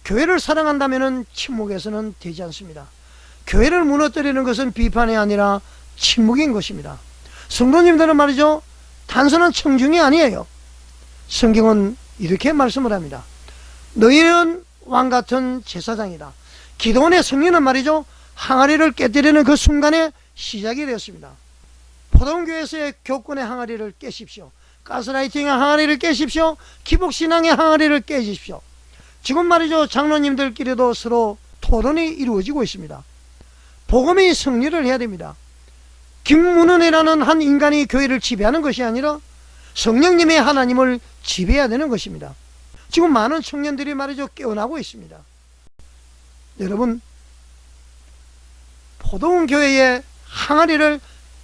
교회를 사랑한다면 침묵해서는 되지 않습니다. 교회를 무너뜨리는 것은 비판이 아니라 침묵인 것입니다. 성도님들은 말이죠, 단순한 청중이 아니에요. 성경은 이렇게 말씀을 합니다. 너희는 왕같은 제사장이다. 기도원의 승리는 말이죠, 항아리를 깨뜨리는 그 순간에 시작이 되었습니다. 포동교에서의 교권의 항아리를 깨십시오. 가스라이팅의 항아리를 깨십시오. 기복신앙의 항아리를 깨십시오. 지금 말이죠, 장로님들끼리도 서로 토론이 이루어지고 있습니다. 복음이 승리를 해야 됩니다. 김문은이라는 한 인간이 교회를 지배하는 것이 아니라 성령님의 하나님을 지배해야 되는 것입니다. 지금 많은 청년들이 말이죠, 깨어나고 있습니다. 여러분, 포동교회의 항아리를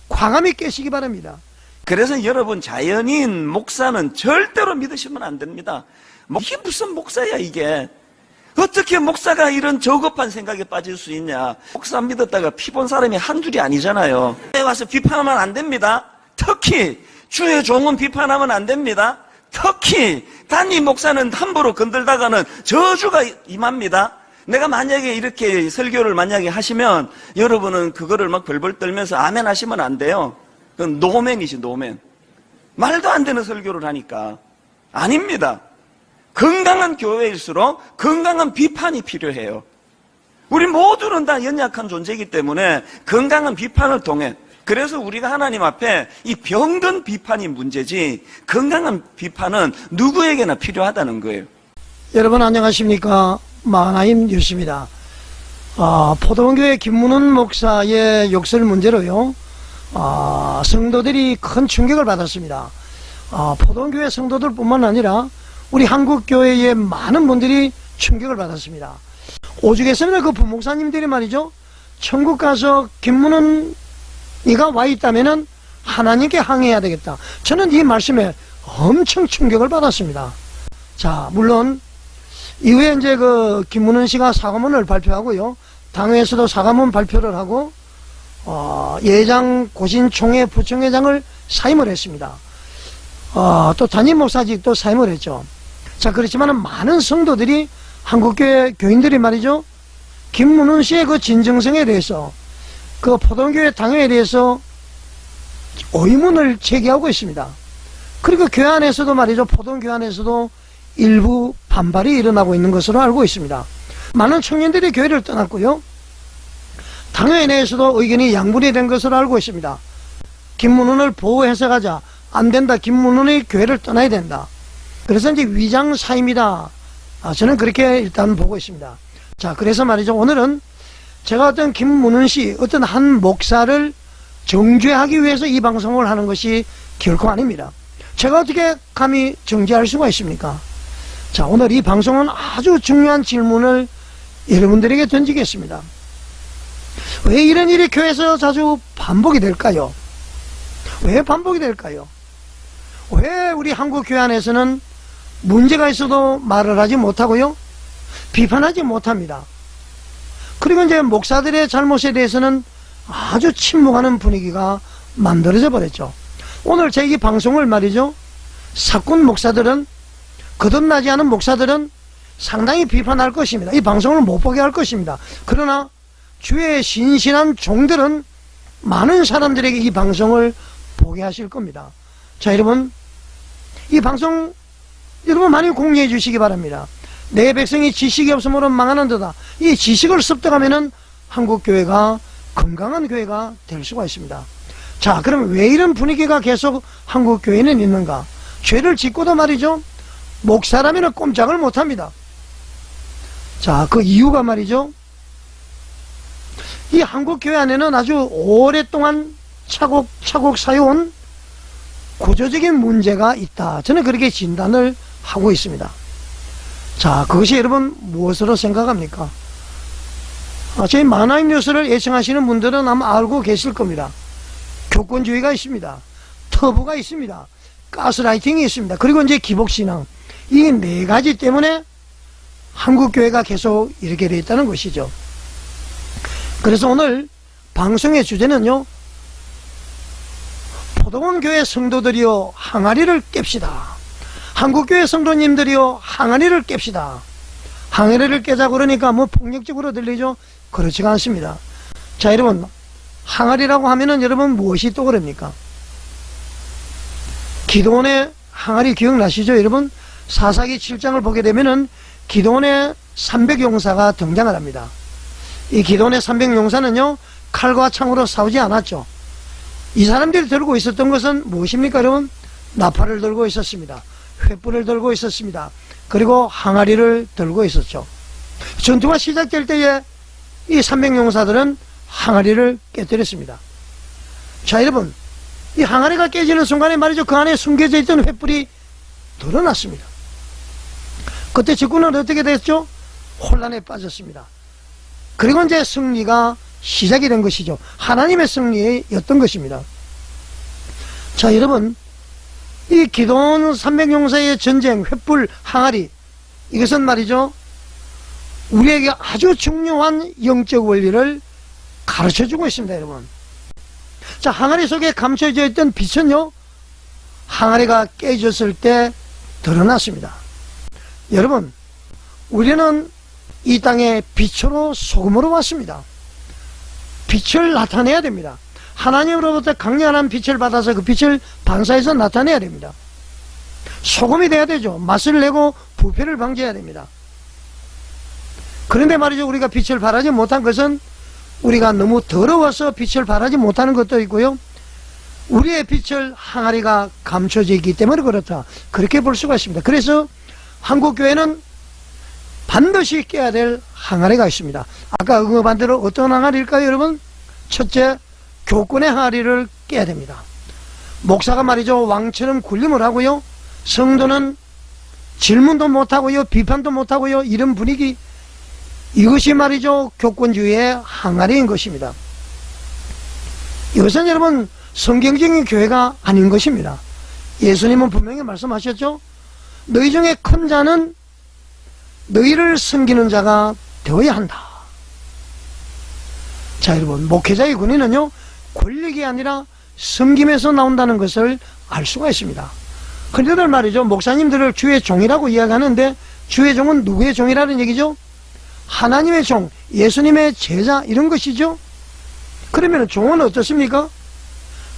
과감히 깨시기 바랍니다. 그래서 여러분, 자연인 목사는 절대로 믿으시면 안 됩니다. 이게 무슨 목사야 이게. 어떻게 목사가 이런 저급한 생각에 빠질 수 있냐. 목사 믿었다가 피 본 사람이 한 줄이 아니잖아요. 와서 비판하면 안 됩니다. 특히 주의 종은 비판하면 안 됩니다. 특히 단임 목사는 함부로 건들다가는 저주가 임합니다. 내가 만약에 이렇게 설교를 만약에 하시면 여러분은 그거를 막 벌벌 떨면서 아멘 하시면 안 돼요. 그건 노맨이지, 노맨. 말도 안 되는 설교를 하니까. 아닙니다. 건강한 교회일수록 건강한 비판이 필요해요. 우리 모두는 다 연약한 존재이기 때문에 건강한 비판을 통해, 그래서 우리가 하나님 앞에 이 병든 비판이 문제지 건강한 비판은 누구에게나 필요하다는 거예요. 여러분 안녕하십니까, 마하나임 뉴스입니다. 포동교회 김문은 목사의 욕설 문제로요, 성도들이 큰 충격을 받았습니다. 포동교회 성도들 뿐만 아니라 우리 한국교회의 많은 분들이 충격을 받았습니다. 오죽했으면 그 부목사님들이 말이죠, 천국 가서 김문은이가 와 있다면은 하나님께 항해해야 되겠다. 저는 이 말씀에 엄청 충격을 받았습니다. 자, 물론 이후에 이제 그 김문은 씨가 사과문을 발표하고요, 당회에서도 사과문 발표를 하고 예장 고신총회 부총회장을 사임을 했습니다. 또 담임 목사직도 사임을 했죠. 자, 그렇지만 많은 성도들이, 한국교회 교인들이 말이죠, 김문은 씨의 그 진정성에 대해서, 그 포동교회 당회에 대해서 의문을 제기하고 있습니다. 그리고 교회 안에서도 말이죠, 포동교회 안에서도 일부 반발이 일어나고 있는 것으로 알고 있습니다. 많은 청년들이 교회를 떠났고요, 당회 내에서도 의견이 양분이 된 것으로 알고 있습니다. 김문은을 보호해서 가자, 안 된다, 김문은이 교회를 떠나야 된다. 그래서 이제 위장 사임이다. 저는 그렇게 일단 보고 있습니다. 자, 그래서 말이죠, 오늘은 제가 어떤 김문은 씨, 어떤 한 목사를 정죄하기 위해서 이 방송을 하는 것이 결코 아닙니다. 제가 어떻게 감히 정죄할 수가 있습니까? 자, 오늘 이 방송은 아주 중요한 질문을 여러분들에게 던지겠습니다. 왜 이런 일이 교회에서 자주 반복이 될까요? 왜 반복이 될까요? 왜 우리 한국 교회 안에서는 문제가 있어도 말을 하지 못하고요, 비판하지 못합니다. 그리고 이제 목사들의 잘못에 대해서는 아주 침묵하는 분위기가 만들어져 버렸죠. 오늘 제 이 방송을 말이죠, 사꾼 목사들은, 거듭나지 않은 목사들은 상당히 비판할 것입니다. 이 방송을 못 보게 할 것입니다. 그러나 주의 신실한 종들은 많은 사람들에게 이 방송을 보게 하실 겁니다. 자, 여러분, 이 방송 여러분 많이 공유해 주시기 바랍니다. 내 백성이 지식이 없으므로 망하는 데다. 이 지식을 습득하면은 한국교회가 건강한 교회가 될 수가 있습니다. 자, 그럼 왜 이런 분위기가 계속 한국교회는 있는가? 죄를 짓고도 말이죠, 목사라면 꼼짝을 못합니다. 자, 그 이유가 말이죠, 이 한국교회 안에는 아주 오랫동안 차곡차곡 쌓여온 구조적인 문제가 있다. 저는 그렇게 진단을 하고 있습니다. 자, 그것이 여러분 무엇으로 생각합니까? 저희 마하나임 뉴스를 애청하시는 분들은 아마 알고 계실 겁니다. 교권주의가 있습니다. 터부가 있습니다. 가스라이팅이 있습니다. 그리고 이제 기복신앙. 이 네 가지 때문에 한국교회가 계속 이렇게 되어 있다는 것이죠. 그래서 오늘 방송의 주제는요, 포동원교회 성도들이여 항아리를 깹시다. 한국교회 성도님들이여 항아리를 깹시다. 항아리를 깨자고 그러니까 뭐 폭력적으로 들리죠? 그렇지가 않습니다. 자, 여러분, 항아리라고 하면은 여러분 무엇이 떠오릅니까? 기도원의 항아리 기억나시죠? 여러분, 사사기 7장을 보게 되면은 기도원의 300용사가 등장을 합니다. 이 기도원의 300용사는요, 칼과 창으로 싸우지 않았죠. 이 사람들이 들고 있었던 것은 무엇입니까, 여러분? 나팔을 들고 있었습니다. 횃불을 들고 있었습니다. 그리고 항아리를 들고 있었죠. 전투가 시작될 때에 이 300용사들은 항아리를 깨뜨렸습니다. 자, 여러분, 이 항아리가 깨지는 순간에 말이죠, 그 안에 숨겨져 있던 횃불이 드러났습니다. 그때 적군은 어떻게 됐죠? 혼란에 빠졌습니다. 그리고 이제 승리가 시작이 된 것이죠. 하나님의 승리였던 것입니다. 자, 여러분, 이 기도원 300용사의 전쟁, 횃불, 항아리, 이것은 말이죠, 우리에게 아주 중요한 영적 원리를 가르쳐주고 있습니다, 여러분. 자, 항아리 속에 감춰져 있던 빛은요, 항아리가 깨졌을 때 드러났습니다. 여러분, 우리는 이 땅에 빛으로 소금으로 왔습니다. 빛을 나타내야 됩니다. 하나님으로부터 강렬한 빛을 받아서 그 빛을 반사해서 나타내야 됩니다. 소금이 돼야 되죠. 맛을 내고 부패를 방지해야 됩니다. 그런데 말이죠, 우리가 빛을 발하지 못한 것은 우리가 너무 더러워서 빛을 발하지 못하는 것도 있고요, 우리의 빛을 항아리가 감춰져 있기 때문에 그렇다, 그렇게 볼 수가 있습니다. 그래서 한국교회는 반드시 깨야 될 항아리가 있습니다. 아까 언급한 대로 어떤 항아리일까요, 여러분? 첫째, 교권의 항아리를 깨야 됩니다. 목사가 말이죠, 왕처럼 군림을 하고요, 성도는 질문도 못하고요, 비판도 못하고요, 이런 분위기, 이것이 말이죠, 교권주의의 항아리인 것입니다. 이것은 여러분 성경적인 교회가 아닌 것입니다. 예수님은 분명히 말씀하셨죠. 너희 중에 큰 자는 너희를 섬기는 자가 되어야 한다. 자, 여러분, 목회자의 권위는요, 권력이 아니라 섬김에서 나온다는 것을 알 수가 있습니다. 그런데 말이죠, 목사님들을 주의 종이라고 이야기하는데, 주의 종은 누구의 종이라는 얘기죠? 하나님의 종, 예수님의 제자, 이런 것이죠. 그러면 종은 어떻습니까?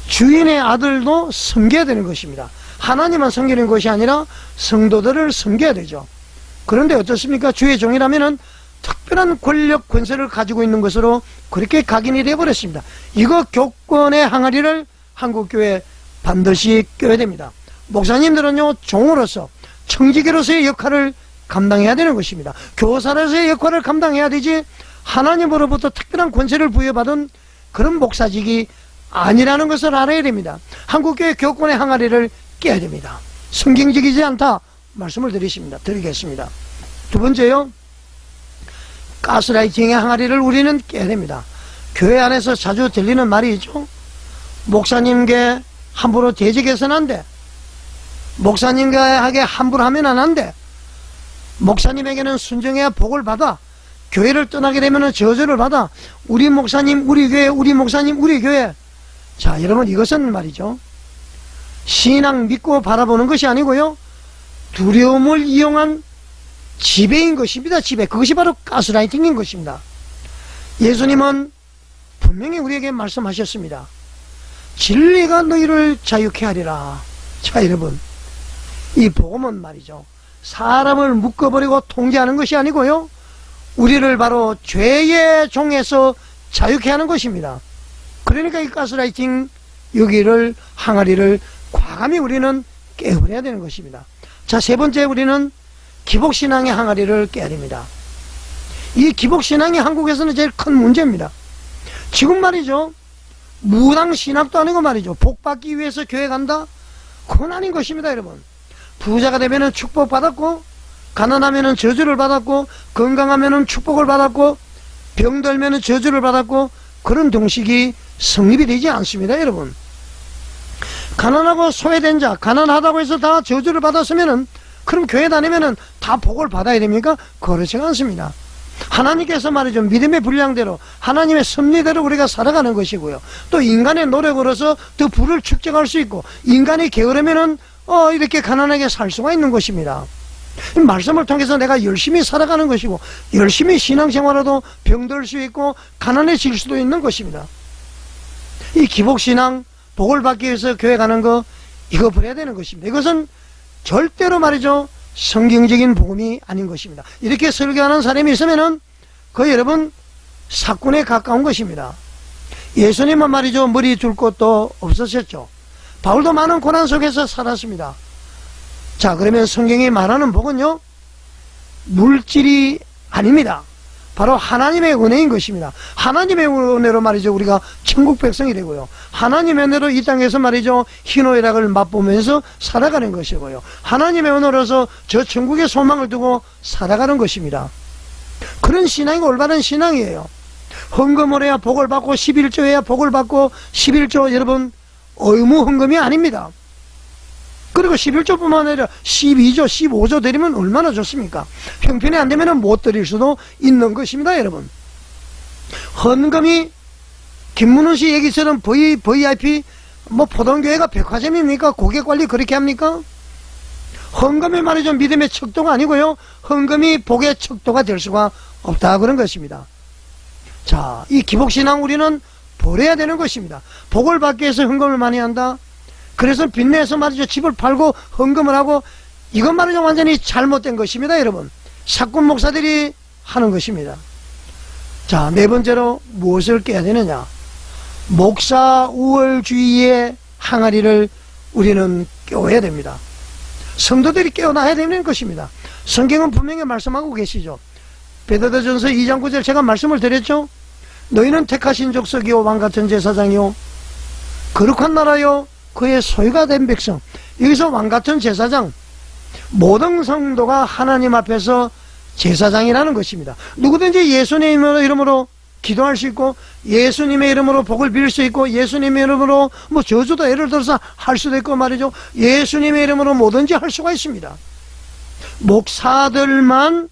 주인의 아들도 섬겨야 되는 것입니다. 하나님만 섬기는 것이 아니라 성도들을 섬겨야 되죠. 그런데 어떻습니까? 주의 종이라면은 특별한 권력, 권세를 가지고 있는 것으로 그렇게 각인이 되어버렸습니다. 이거 교권의 항아리를 한국교회에 반드시 껴야 됩니다. 목사님들은요, 종으로서, 청지기로서의 역할을 감당해야 되는 것입니다. 교사로서의 역할을 감당해야 되지, 하나님으로부터 특별한 권세를 부여받은 그런 목사직이 아니라는 것을 알아야 됩니다. 한국교회 교권의 항아리를 깨야 됩니다. 성경적이지 않다 말씀을 드리겠습니다. 두 번째요, 가스라이팅의 항아리를 우리는 깨야 됩니다. 교회 안에서 자주 들리는 말이 있죠. 목사님께 함부로 대적해서는 안 돼. 목사님에게 함부로 하면 안 돼. 목사님에게는 순종해야 복을 받아. 교회를 떠나게 되면 저주를 받아. 우리 목사님, 우리 교회, 우리 목사님, 우리 교회. 자, 여러분, 이것은 말이죠, 신앙 믿고 바라보는 것이 아니고요, 두려움을 이용한 지배인 것입니다. 지배. 그것이 바로 가스라이팅인 것입니다. 예수님은 분명히 우리에게 말씀하셨습니다. 진리가 너희를 자유케 하리라. 자, 여러분, 이 복음은 말이죠, 사람을 묶어버리고 통제하는 것이 아니고요, 우리를 바로 죄의 종에서 자유케 하는 것입니다. 그러니까 이 가스라이팅, 여기를, 항아리를 과감히 우리는 깨버려야 되는 것입니다. 자, 세 번째, 우리는 기복신앙의 항아리를 깨야 됩니다. 이 기복신앙이 한국에서는 제일 큰 문제입니다. 지금 말이죠, 무당신학도 아니고 말이죠, 복받기 위해서 교회 간다? 그건 아닌 것입니다, 여러분. 부자가 되면은 축복받았고, 가난하면은 저주를 받았고, 건강하면은 축복을 받았고, 병들면은 저주를 받았고, 그런 동식이 성립이 되지 않습니다, 여러분. 가난하고 소외된 자, 가난하다고 해서 다 저주를 받았으면은, 그럼 교회 다니면은 다 복을 받아야 됩니까? 그렇지가 않습니다. 하나님께서 말이죠, 믿음의 분량대로, 하나님의 섭리대로 우리가 살아가는 것이고요, 또 인간의 노력으로서 더 부를 축적할 수 있고, 인간이 게으르면은 이렇게 가난하게 살 수가 있는 것입니다. 이 말씀을 통해서 내가 열심히 살아가는 것이고 열심히 신앙생활해도 병들 수 있고 가난해질 수도 있는 것입니다. 이 기복신앙, 복을 받기 위해서 교회 가는 거, 이거 버려야 되는 것입니다. 이것은 절대로 말이죠, 성경적인 복음이 아닌 것입니다. 이렇게 설교하는 사람이 있으면은 그 여러분 사꾼에 가까운 것입니다. 예수님은 말이죠, 머리 둘 곳도 없으셨죠. 바울도 많은 고난 속에서 살았습니다. 자, 그러면 성경이 말하는 복은요, 물질이 아닙니다. 바로 하나님의 은혜인 것입니다. 하나님의 은혜로 말이죠, 우리가 천국 백성이 되고요, 하나님의 은혜로 이 땅에서 말이죠, 희노애락을 맛보면서 살아가는 것이고요, 하나님의 은혜로서 저 천국의 소망을 두고 살아가는 것입니다. 그런 신앙이 올바른 신앙이에요. 헌금을 해야 복을 받고 11조 해야 복을 받고, 11조 여러분 의무 헌금이 아닙니다. 그리고 11조뿐만 아니라 12조, 15조 드리면 얼마나 좋습니까? 형편이 안 되면 못 드릴 수도 있는 것입니다, 여러분. 헌금이 김문훈 씨 얘기처럼 VIP, 포동교회가 백화점입니까? 고객관리 그렇게 합니까? 헌금이 말이죠, 믿음의 척도가 아니고요, 헌금이 복의 척도가 될 수가 없다, 그런 것입니다. 자, 이 기복신앙 우리는 버려야 되는 것입니다. 복을 받기 위해서 헌금을 많이 한다. 그래서 빚내서 말이죠, 집을 팔고 헌금을 하고, 이건 말이죠, 완전히 잘못된 것입니다, 여러분. 사꾼 목사들이 하는 것입니다. 자, 네 번째로 무엇을 깨야 되느냐? 목사 우월주의의 항아리를 우리는 깨워야 됩니다. 성도들이 깨어나야 되는 것입니다. 성경은 분명히 말씀하고 계시죠. 베드로전서 2장 9절 제가 말씀을 드렸죠. 너희는 택하신 족속이요 왕같은 제사장이요 거룩한 나라요 그의 소유가 된 백성. 여기서 왕같은 제사장, 모든 성도가 하나님 앞에서 제사장이라는 것입니다. 누구든지 예수님의 이름으로 기도할 수 있고, 예수님의 이름으로 복을 빌 수 있고, 예수님의 이름으로 저주도 예를 들어서 할 수도 있고 말이죠, 예수님의 이름으로 뭐든지 할 수가 있습니다. 목사들만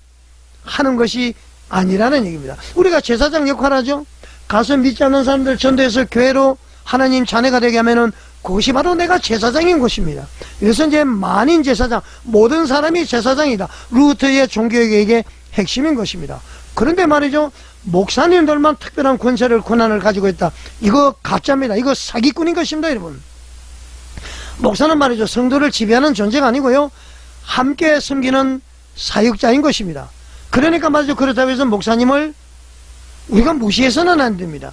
하는 것이 아니라는 얘기입니다. 우리가 제사장 역할을 하죠. 가서 믿지 않는 사람들 전도해서 교회로 하나님 자녀가 되게 하면은 그것이 바로 내가 제사장인 것입니다. 그래서 이제 만인 제사장, 모든 사람이 제사장이다, 루터의 종교개혁의 핵심인 것입니다. 그런데 말이죠, 목사님들만 특별한 권한을 가지고 있다, 이거 가짜입니다. 이거 사기꾼인 것입니다, 여러분. 목사는 말이죠, 성도를 지배하는 존재가 아니고요, 함께 섬기는 사역자인 것입니다. 그러니까 말이죠, 그렇다고 해서 목사님을 우리가 무시해서는 안 됩니다.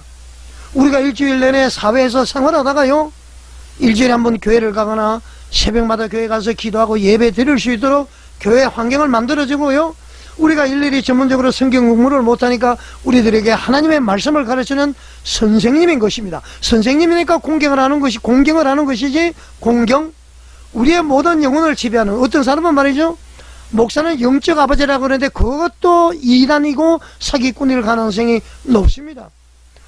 우리가 일주일 내내 사회에서 생활하다가요, 일주일에 한 번 교회를 가거나 새벽마다 교회 가서 기도하고 예배 드릴 수 있도록 교회 환경을 만들어주고요, 우리가 일일이 전문적으로 성경 공부를 못하니까 우리들에게 하나님의 말씀을 가르치는 선생님인 것입니다. 선생님이니까 공경을 하는 것이지, 공경, 우리의 모든 영혼을 지배하는, 어떤 사람은 말이죠, 목사는 영적 아버지라고 그러는데 그것도 이단이고 사기꾼일 가능성이 높습니다.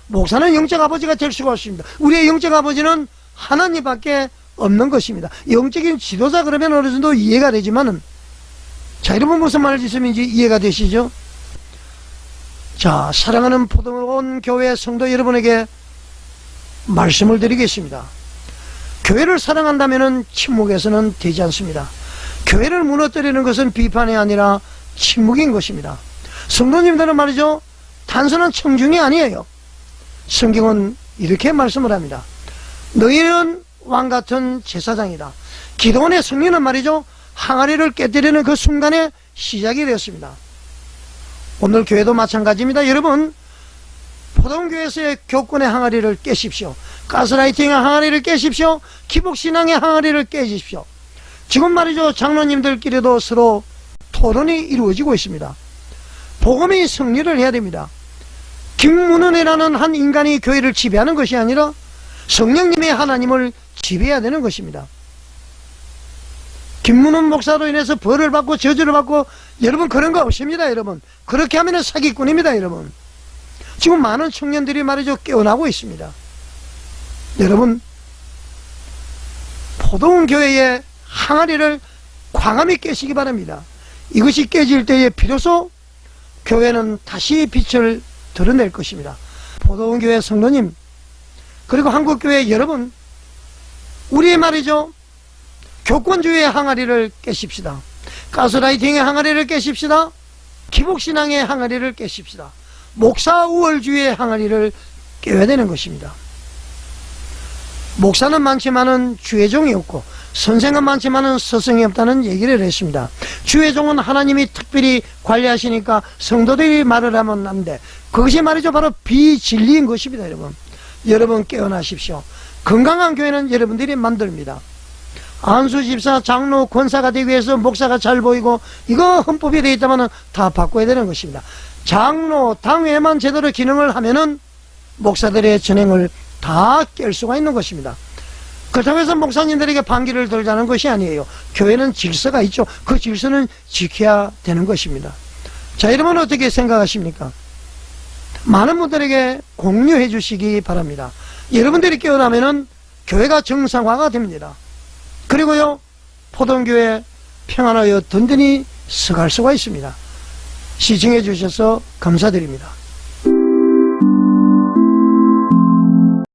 목사는 영적 아버지가 될 수가 없습니다. 우리의 영적 아버지는 하나님밖에 없는 것입니다. 영적인 지도자 그러면 어느 정도 이해가 되지만은, 자, 여러분 무슨 말씀인지 이해가 되시죠? 자, 사랑하는 포도원 교회 성도 여러분에게 말씀을 드리겠습니다. 교회를 사랑한다면 침묵해서는 되지 않습니다. 교회를 무너뜨리는 것은 비판이 아니라 침묵인 것입니다. 성도님들은 말이죠, 단순한 청중이 아니에요. 성경은 이렇게 말씀을 합니다. 너희는 왕같은 제사장이다. 기도원의 승리는 말이죠, 항아리를 깨뜨리는 그 순간에 시작이 되었습니다. 오늘 교회도 마찬가지입니다. 여러분, 포동교회에서의 교권의 항아리를 깨십시오. 가스라이팅의 항아리를 깨십시오. 기복신앙의 항아리를 깨십시오. 지금 말이죠, 장로님들끼리도 서로 토론이 이루어지고 있습니다. 복음이 승리를 해야 됩니다. 김문은이라는 한 인간이 교회를 지배하는 것이 아니라 성령님이 하나님을 지배해야 되는 것입니다. 김문은 목사로 인해서 벌을 받고 저주를 받고, 여러분 그런 거 없습니다. 여러분 그렇게 하면 사기꾼입니다. 여러분 지금 많은 청년들이 말이죠, 깨어나고 있습니다. 여러분, 포도원 교회의 항아리를 광함이 깨시기 바랍니다. 이것이 깨질 때에 비로소 교회는 다시 빛을 드러낼 것입니다. 포도원 교회 성도님, 그리고 한국교회 여러분, 우리의 말이죠, 교권주의의 항아리를 깨십시다. 가스라이팅의 항아리를 깨십시다. 기복신앙의 항아리를 깨십시다. 목사 우월주의의 항아리를 깨야 되는 것입니다. 목사는 많지만은 주의종이 없고 선생은 많지만은 스승이 없다는 얘기를 했습니다. 주의종은 하나님이 특별히 관리하시니까 성도들이 말을 하면 안 돼. 그것이 말이죠, 바로 비진리인 것입니다. 여러분 깨어나십시오. 건강한 교회는 여러분들이 만듭니다. 안수 집사, 장로, 권사가 되기 위해서 목사가 잘 보이고 이거 헌법에 되어 있다면 다 바꿔야 되는 것입니다. 장로, 당회만 제대로 기능을 하면은 목사들의 전행을 다 깰 수가 있는 것입니다. 그렇다고 해서 목사님들에게 반기를 들자는 것이 아니에요. 교회는 질서가 있죠. 그 질서는 지켜야 되는 것입니다. 자, 여러분 어떻게 생각하십니까? 많은 분들에게 공유해 주시기 바랍니다. 여러분들이 깨어나면은 교회가 정상화가 됩니다. 그리고요, 포동교회 평안하여 든든히 서갈 수가 있습니다. 시청해 주셔서 감사드립니다.